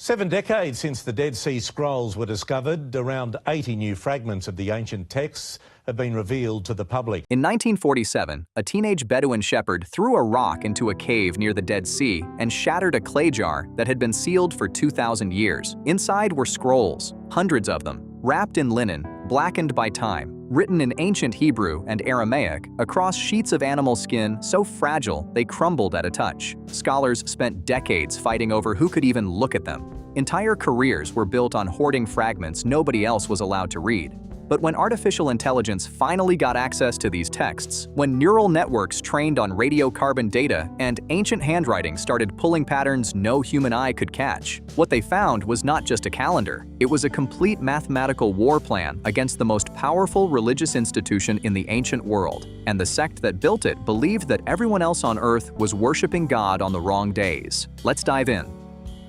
7 decades since the Dead Sea Scrolls were discovered, around 80 new fragments of the ancient texts have been revealed to the public. In 1947, a teenage Bedouin shepherd threw a rock into a cave near the Dead Sea and shattered a clay jar that had been sealed for 2,000 years. Inside were scrolls, hundreds of them, wrapped in linen, blackened by time, written in ancient Hebrew and Aramaic across sheets of animal skin so fragile they crumbled at a touch. Scholars spent decades fighting over who could even look at them. Entire careers were built on hoarding fragments nobody else was allowed to read. But when artificial intelligence finally got access to these texts, when neural networks trained on radiocarbon data and ancient handwriting started pulling patterns no human eye could catch, what they found was not just a calendar. It was a complete mathematical war plan against the most powerful religious institution in the ancient world. And the sect that built it believed that everyone else on Earth was worshiping God on the wrong days. Let's dive in.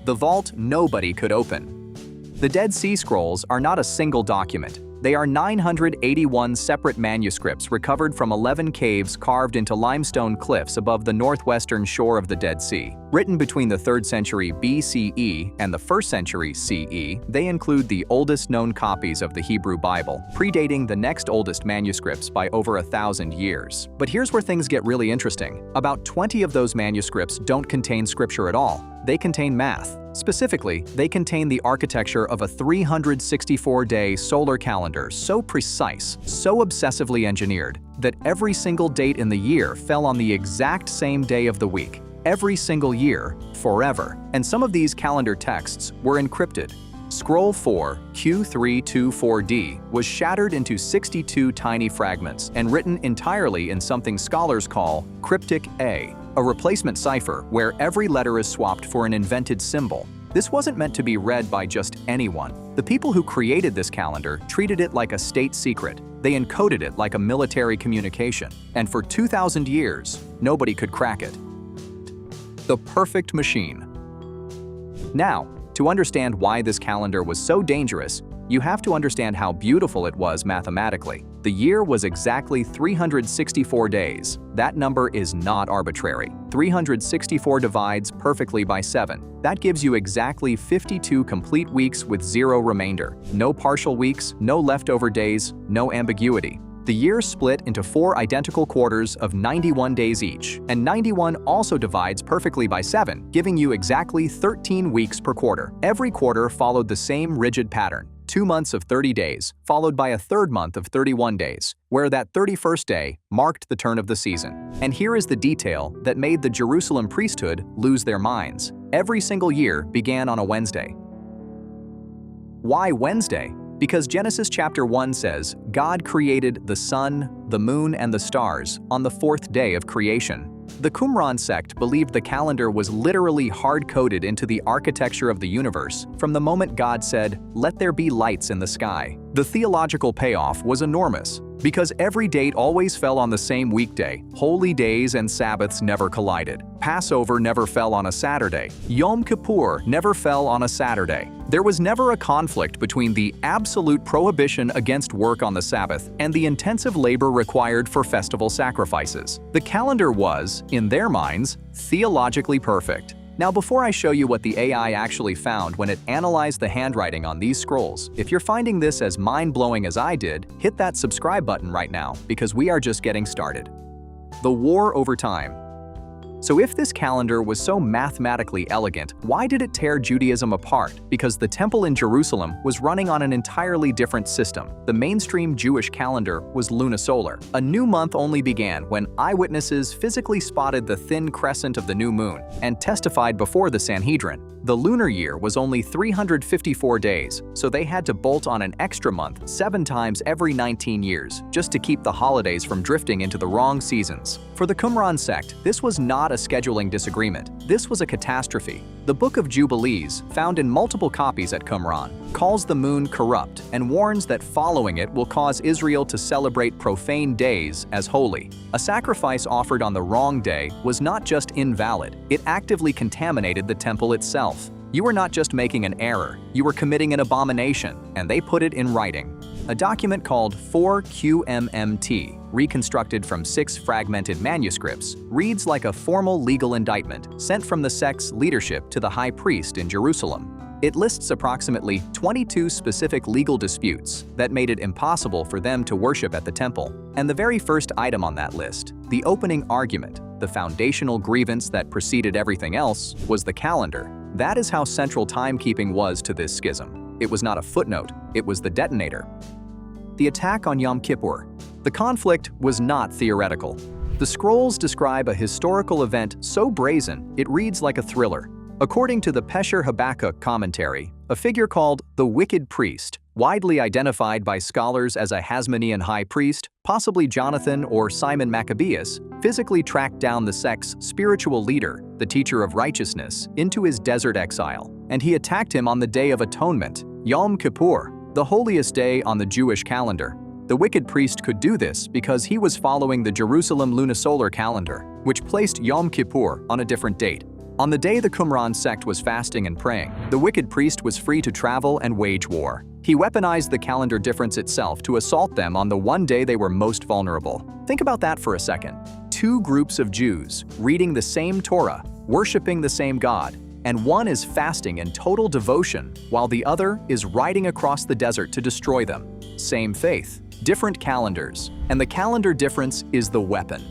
The vault nobody could open. The Dead Sea Scrolls are not a single document. They are 981 separate manuscripts recovered from 11 caves carved into limestone cliffs above the northwestern shore of the Dead Sea. Written between the 3rd century BCE and the 1st century CE, they include the oldest known copies of the Hebrew Bible, predating the next oldest manuscripts by over 1,000 years. But here's where things get really interesting. About 20 of those manuscripts don't contain scripture at all. They contain math. Specifically, they contain the architecture of a 364-day solar calendar so precise, so obsessively engineered, that every single date in the year fell on the exact same day of the week. Every single year, forever. And some of these calendar texts were encrypted. Scroll 4, Q324D, was shattered into 62 tiny fragments and written entirely in something scholars call Cryptic A, a replacement cipher where every letter is swapped for an invented symbol. This wasn't meant to be read by just anyone. The people who created this calendar treated it like a state secret. They encoded it like a military communication. And for 2,000 years, nobody could crack it. The perfect machine. Now, to understand why this calendar was so dangerous, you have to understand how beautiful it was mathematically. The year was exactly 364 days. That number is not arbitrary. 364 divides perfectly by 7. That gives you exactly 52 complete weeks with 0 remainder. No partial weeks, no leftover days, no ambiguity. The year split into 4 identical quarters of 91 days each, and 91 also divides perfectly by 7, giving you exactly 13 weeks per quarter. Every quarter followed the same rigid pattern. 2 months of 30 days, followed by a 3rd month of 31 days, where that 31st day marked the turn of the season. And here is the detail that made the Jerusalem priesthood lose their minds. Every single year began on a Wednesday. Why Wednesday? Because Genesis chapter 1 says, God created the sun, the moon, and the stars on the 4th day of creation. The Qumran Sect believed the calendar was literally hard-coded into the architecture of the universe from the moment God said, "Let there be lights in the sky." The theological payoff was enormous, because every date always fell on the same weekday. Holy days and Sabbaths never collided. Passover never fell on a Saturday. Yom Kippur never fell on a Saturday. There was never a conflict between the absolute prohibition against work on the Sabbath and the intensive labor required for festival sacrifices. The calendar was, in their minds, theologically perfect. Now, before I show you what the AI actually found when it analyzed the handwriting on these scrolls, if you're finding this as mind-blowing as I did, hit that subscribe button right now, because we are just getting started. The war over time. So if this calendar was so mathematically elegant, why did it tear Judaism apart? Because the temple in Jerusalem was running on an entirely different system. The mainstream Jewish calendar was lunisolar. A new month only began when eyewitnesses physically spotted the thin crescent of the new moon and testified before the Sanhedrin. The lunar year was only 354 days, so they had to bolt on an extra month 7 times every 19 years just to keep the holidays from drifting into the wrong seasons. For the Qumran Sect, this was not a scheduling disagreement. This was a catastrophe. The Book of Jubilees, found in multiple copies at Qumran, calls the moon corrupt and warns that following it will cause Israel to celebrate profane days as holy. A sacrifice offered on the wrong day was not just invalid, it actively contaminated the temple itself. You were not just making an error, you were committing an abomination, and they put it in writing. A document called 4QMMT, reconstructed from 6 fragmented manuscripts, reads like a formal legal indictment sent from the sect's leadership to the high priest in Jerusalem. It lists approximately 22 specific legal disputes that made it impossible for them to worship at the temple. And the very first item on that list, the opening argument, the foundational grievance that preceded everything else, was the calendar. That is how central timekeeping was to this schism. It was not a footnote, it was the detonator. The attack on Yom Kippur. The conflict was not theoretical. The scrolls describe a historical event so brazen it reads like a thriller. According to the Pesher Habakkuk commentary, a figure called the Wicked Priest, widely identified by scholars as a Hasmonean high priest, possibly Jonathan or Simon Maccabeus, physically tracked down the sect's spiritual leader, the teacher of righteousness, into his desert exile, and he attacked him on the Day of Atonement, Yom Kippur, the holiest day on the Jewish calendar. The wicked priest could do this because he was following the Jerusalem lunisolar calendar, which placed Yom Kippur on a different date. On the day the Qumran Sect was fasting and praying, the wicked priest was free to travel and wage war. He weaponized the calendar difference itself to assault them on the one day they were most vulnerable. Think about that for a second. Two groups of Jews reading the same Torah, worshiping the same God, and one is fasting in total devotion while the other is riding across the desert to destroy them. Same faith, different calendars, and the calendar difference is the weapon.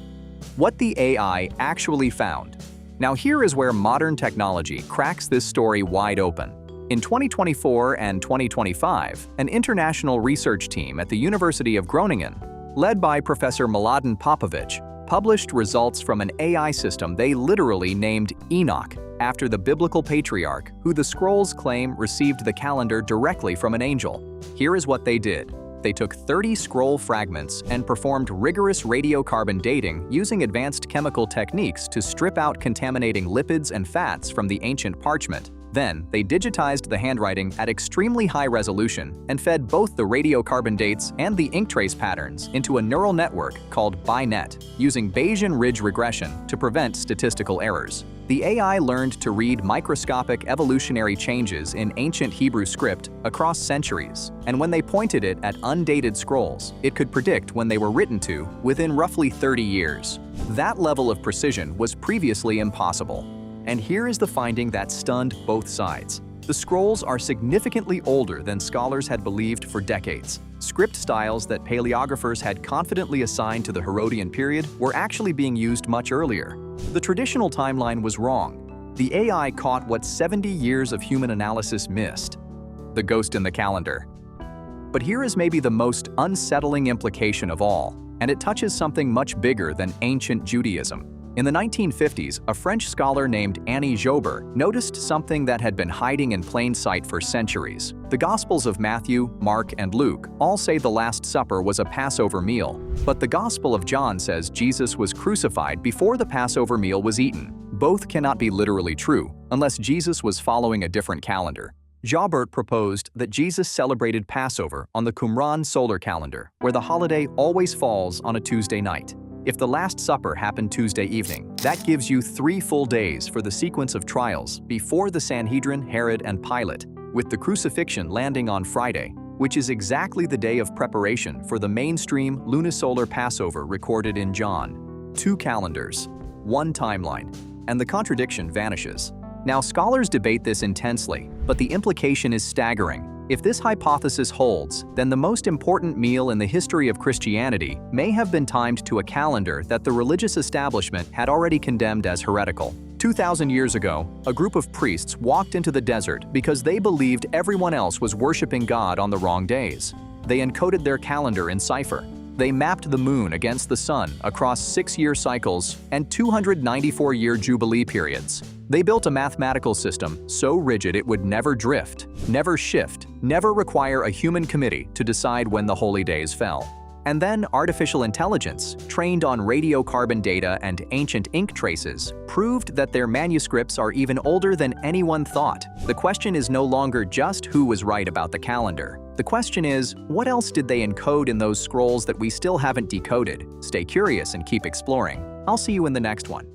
What the AI actually found. Now here is where modern technology cracks this story wide open. In 2024 and 2025, an international research team at the University of Groningen, led by Professor Mladen Popovic, published results from an AI system they literally named Enoch, after the biblical patriarch who the scrolls claim received the calendar directly from an angel. Here is what they did. They took 30 scroll fragments and performed rigorous radiocarbon dating using advanced chemical techniques to strip out contaminating lipids and fats from the ancient parchment. Then, they digitized the handwriting at extremely high resolution and fed both the radiocarbon dates and the ink trace patterns into a neural network called BiNet, using Bayesian ridge regression to prevent statistical errors. The AI learned to read microscopic evolutionary changes in ancient Hebrew script across centuries, and when they pointed it at undated scrolls, it could predict when they were written to within roughly 30 years. That level of precision was previously impossible. And here is the finding that stunned both sides. The scrolls are significantly older than scholars had believed for decades. Script styles that paleographers had confidently assigned to the Herodian period were actually being used much earlier. The traditional timeline was wrong. The AI caught what 70 years of human analysis missed: the ghost in the calendar. But here is maybe the most unsettling implication of all, and it touches something much bigger than ancient Judaism. In the 1950s, a French scholar named Annie Joubert noticed something that had been hiding in plain sight for centuries. The Gospels of Matthew, Mark, and Luke all say the Last Supper was a Passover meal, but the Gospel of John says Jesus was crucified before the Passover meal was eaten. Both cannot be literally true, unless Jesus was following a different calendar. Joubert proposed that Jesus celebrated Passover on the Qumran solar calendar, where the holiday always falls on a Tuesday night. If the Last Supper happened Tuesday evening, that gives you 3 full days for the sequence of trials before the Sanhedrin, Herod, and Pilate, with the crucifixion landing on Friday, which is exactly the day of preparation for the mainstream lunisolar Passover recorded in John. 2 calendars, 1 timeline, and the contradiction vanishes. Now, scholars debate this intensely, but the implication is staggering. If this hypothesis holds, then the most important meal in the history of Christianity may have been timed to a calendar that the religious establishment had already condemned as heretical. 2,000 years ago, a group of priests walked into the desert because they believed everyone else was worshiping God on the wrong days. They encoded their calendar in cipher. They mapped the moon against the sun across 6-year cycles and 294-year jubilee periods. They built a mathematical system so rigid it would never drift, never shift, never require a human committee to decide when the holy days fell. And then artificial intelligence, trained on radiocarbon data and ancient ink traces, proved that their manuscripts are even older than anyone thought. The question is no longer just who was right about the calendar. The question is, what else did they encode in those scrolls that we still haven't decoded? Stay curious and keep exploring. I'll see you in the next one.